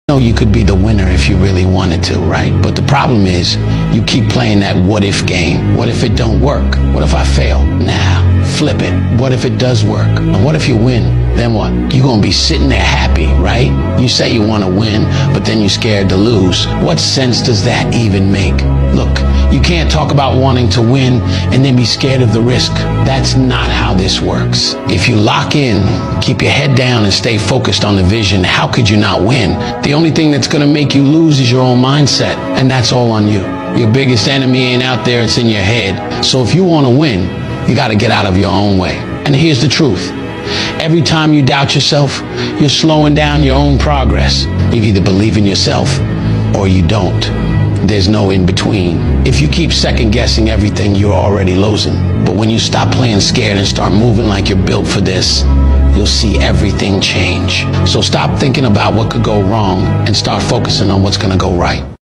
know you could be the winner if you really wanted to, right? But the problem is you keep playing that what if game. What if it don't work? What if I fail? Nah, flip it. What if it does work? And what if you win? Then what? You're gonna be sitting there happy, right? You say you want to win, but then you're scared to lose. What sense does that even make? Look, you can't talk about wanting to win and then be scared of the risk. That's not how this works. If you lock in, keep your head down and stay focused on the vision, how could you not win? The only thing that's gonna make you lose is your own mindset, and that's all on you. Your biggest enemy ain't out there, it's in your head. So if you wanna win, you gotta get out of your own way. And here's the truth. Every time you doubt yourself, you're slowing down your own progress. You either believe in yourself or you don't. There's no in between. If you keep second guessing everything, you're already losing. But when you stop playing scared and start moving like you're built for this, you'll see everything change. So stop thinking about what could go wrong and start focusing on what's gonna go right.